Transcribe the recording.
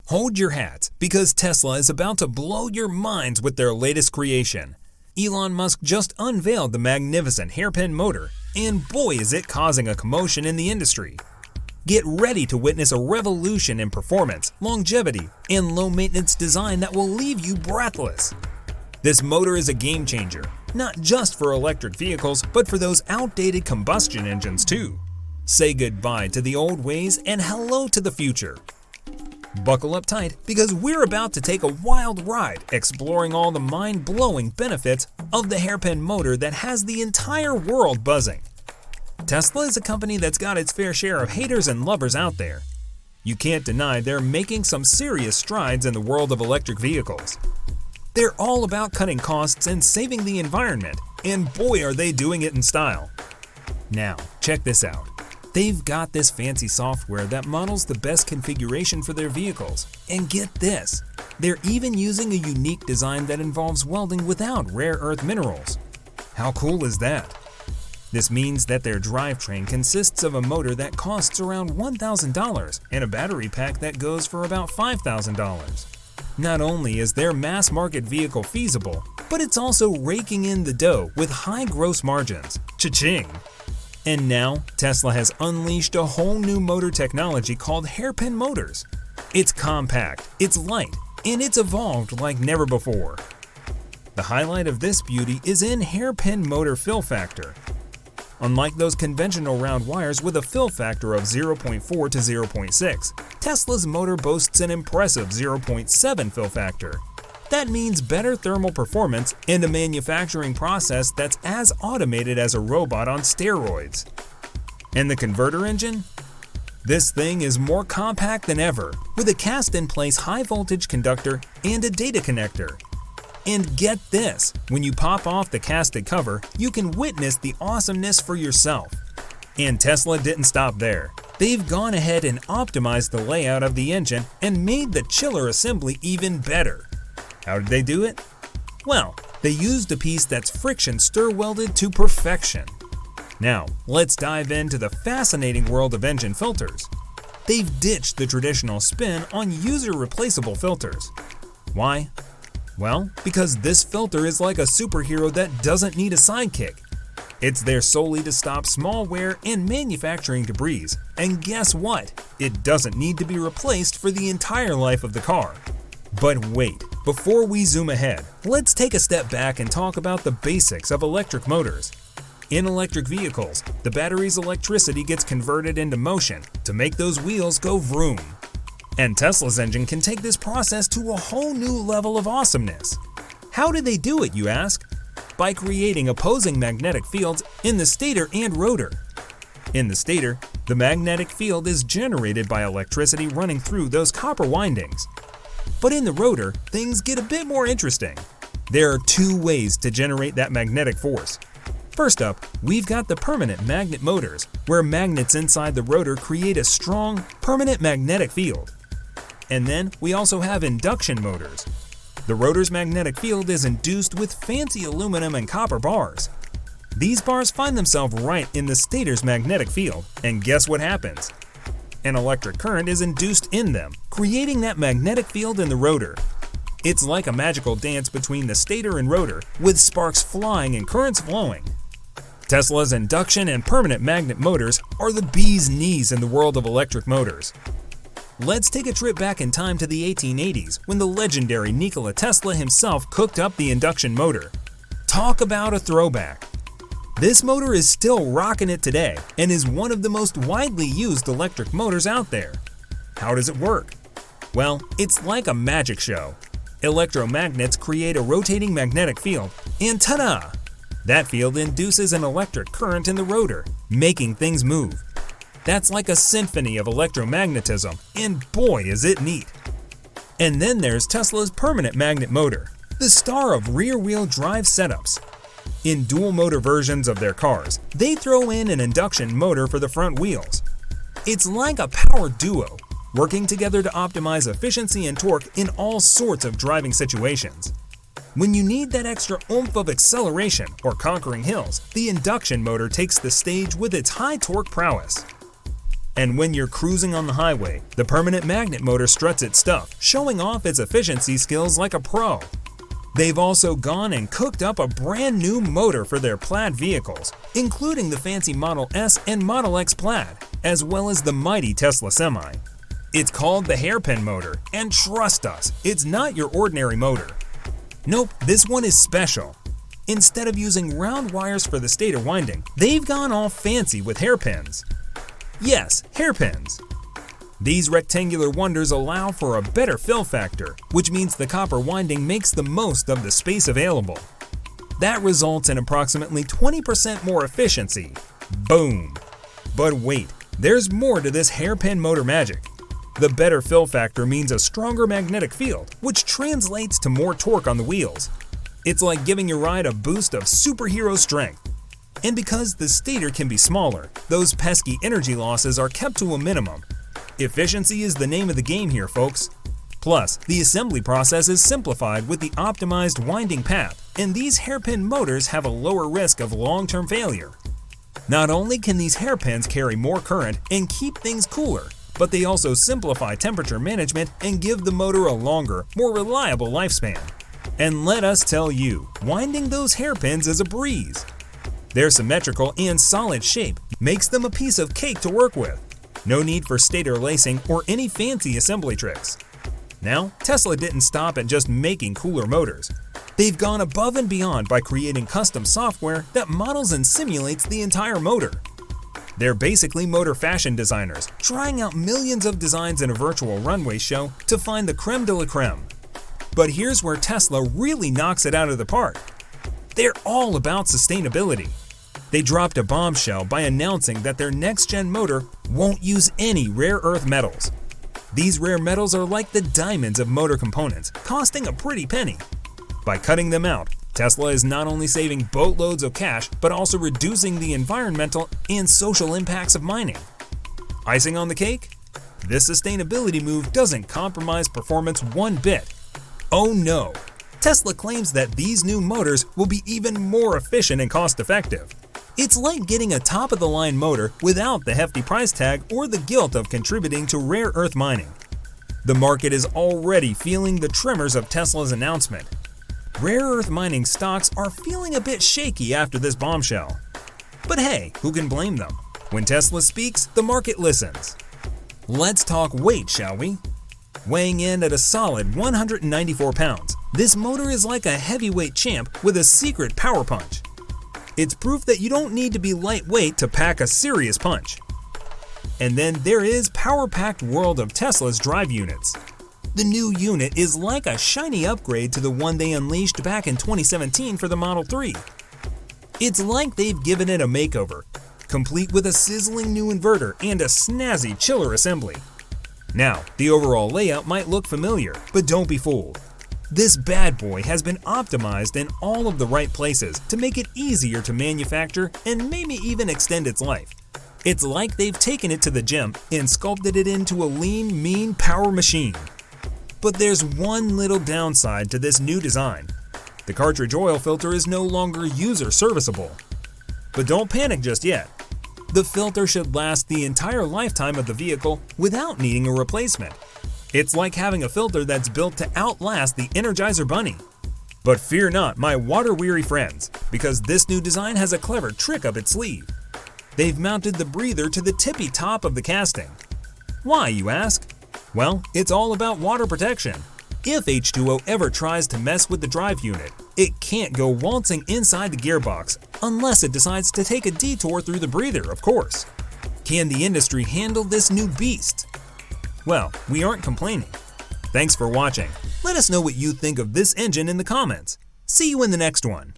Hold your hats, because Tesla is about to blow your minds with their latest creation. Elon Musk just unveiled the magnificent hairpin motor, and boy is it causing a commotion in the industry. Get ready to witness a revolution in performance, longevity, and low-maintenance design that will leave you breathless. This motor is a game changer, not just for electric vehicles, but for those outdated combustion engines too. Say goodbye to the old ways and hello to the future. Buckle up tight, because we're about to take a wild ride exploring all the mind-blowing benefits of the hairpin motor that has the entire world buzzing. Tesla is a company that's got its fair share of haters and lovers out there. You can't deny they're making some serious strides in the world of electric vehicles. They're all about cutting costs and saving the environment, and boy are they doing it in style. Now, check this out. They've got this fancy software that models the best configuration for their vehicles. And get this, they're even using a unique design that involves welding without rare earth minerals. How cool is that? This means that their drivetrain consists of a motor that costs around $1,000 and a battery pack that goes for about $5,000. Not only is their mass market vehicle feasible, but it's also raking in the dough with high gross margins. Cha-ching! And now, Tesla has unleashed a whole new motor technology called hairpin motors. It's compact, it's light, and it's evolved like never before. The highlight of this beauty is in hairpin motor fill factor. Unlike those conventional round wires with a fill factor of 0.4 to 0.6, Tesla's motor boasts an impressive 0.7 fill factor. That means better thermal performance and a manufacturing process that's as automated as a robot on steroids. And the converter engine? This thing is more compact than ever, with a cast-in-place high-voltage conductor and a data connector. And get this, when you pop off the casted cover, you can witness the awesomeness for yourself. And Tesla didn't stop there. They've gone ahead and optimized the layout of the engine and made the chiller assembly even better. How did they do it? Well, they used a piece that's friction stir-welded to perfection. Now, let's dive into the fascinating world of engine filters. They've ditched the traditional spin on user-replaceable filters. Why? Well, because this filter is like a superhero that doesn't need a sidekick. It's there solely to stop small wear and manufacturing debris. And guess what? It doesn't need to be replaced for the entire life of the car. But wait, before we zoom ahead, let's take a step back and talk about the basics of electric motors. In electric vehicles, the battery's electricity gets converted into motion to make those wheels go vroom. And Tesla's engine can take this process to a whole new level of awesomeness. How do they do it, you ask? By creating opposing magnetic fields in the stator and rotor. In the stator, the magnetic field is generated by electricity running through those copper windings. But in the rotor, things get a bit more interesting. There are two ways to generate that magnetic force. First up, we've got the permanent magnet motors, where magnets inside the rotor create a strong, permanent magnetic field. And then we also have induction motors. The rotor's magnetic field is induced with fancy aluminum and copper bars. These bars find themselves right in the stator's magnetic field, and guess what happens? An electric current is induced in them, creating that magnetic field in the rotor. It's like a magical dance between the stator and rotor, with sparks flying and currents flowing. Tesla's induction and permanent magnet motors are the bee's knees in the world of electric motors. Let's take a trip back in time to the 1880s, when the legendary Nikola Tesla himself cooked up the induction motor. Talk about a throwback. This motor is still rocking it today and is one of the most widely used electric motors out there. How does it work? Well, it's like a magic show. Electromagnets create a rotating magnetic field, and ta-da! That field induces an electric current in the rotor, making things move. That's like a symphony of electromagnetism, and boy is it neat. And then there's Tesla's permanent magnet motor, the star of rear-wheel drive setups. In dual-motor versions of their cars, they throw in an induction motor for the front wheels. It's like a power duo, working together to optimize efficiency and torque in all sorts of driving situations. When you need that extra oomph of acceleration or conquering hills, the induction motor takes the stage with its high torque prowess. And when you're cruising on the highway, the permanent magnet motor struts its stuff, showing off its efficiency skills like a pro. They've also gone and cooked up a brand new motor for their Plaid vehicles, including the fancy Model S and Model X Plaid, as well as the mighty Tesla Semi. It's called the hairpin motor, and trust us, it's not your ordinary motor. Nope, this one is special. Instead of using round wires for the stator winding, they've gone all fancy with hairpins. Yes, hairpins. These rectangular wonders allow for a better fill factor, which means the copper winding makes the most of the space available. That results in approximately 20% more efficiency. Boom! But wait, there's more to this hairpin motor magic. The better fill factor means a stronger magnetic field, which translates to more torque on the wheels. It's like giving your ride a boost of superhero strength. And because the stator can be smaller, those pesky energy losses are kept to a minimum. Efficiency is the name of the game here, folks. Plus, the assembly process is simplified with the optimized winding path, and these hairpin motors have a lower risk of long-term failure. Not only can these hairpins carry more current and keep things cooler, but they also simplify temperature management and give the motor a longer, more reliable lifespan. And let us tell you, winding those hairpins is a breeze. Their symmetrical and solid shape makes them a piece of cake to work with. No need for stator lacing or any fancy assembly tricks. Now, Tesla didn't stop at just making cooler motors. They've gone above and beyond by creating custom software that models and simulates the entire motor. They're basically motor fashion designers, trying out millions of designs in a virtual runway show to find the creme de la creme. But here's where Tesla really knocks it out of the park. They're all about sustainability. They dropped a bombshell by announcing that their next-gen motor won't use any rare earth metals. These rare metals are like the diamonds of motor components, costing a pretty penny. By cutting them out, Tesla is not only saving boatloads of cash, but also reducing the environmental and social impacts of mining. Icing on the cake? This sustainability move doesn't compromise performance one bit. Oh no! Tesla claims that these new motors will be even more efficient and cost-effective. It's like getting a top-of-the-line motor without the hefty price tag or the guilt of contributing to rare earth mining. The market is already feeling the tremors of Tesla's announcement. Rare earth mining stocks are feeling a bit shaky after this bombshell. But hey, who can blame them? When Tesla speaks, the market listens. Let's talk weight, shall we? Weighing in at a solid 194 pounds, this motor is like a heavyweight champ with a secret power punch. It's proof that you don't need to be lightweight to pack a serious punch. And then there is power-packed world of Tesla's drive units. The new unit is like a shiny upgrade to the one they unleashed back in 2017 for the Model 3. It's like they've given it a makeover, complete with a sizzling new inverter and a snazzy chiller assembly. Now, the overall layout might look familiar, but don't be fooled. This bad boy has been optimized in all of the right places to make it easier to manufacture and maybe even extend its life. It's like they've taken it to the gym and sculpted it into a lean, mean power machine. But there's one little downside to this new design. The cartridge oil filter is no longer user serviceable. But don't panic just yet. The filter should last the entire lifetime of the vehicle without needing a replacement. It's like having a filter that's built to outlast the Energizer Bunny. But fear not, my water-weary friends, because this new design has a clever trick up its sleeve. They've mounted the breather to the tippy top of the casting. Why, you ask? Well, it's all about water protection. If H2O ever tries to mess with the drive unit, it can't go waltzing inside the gearbox, unless it decides to take a detour through the breather, of course. Can the industry handle this new beast? Well, we aren't complaining. Thanks for watching. Let us know what you think of this engine in the comments. See you in the next one.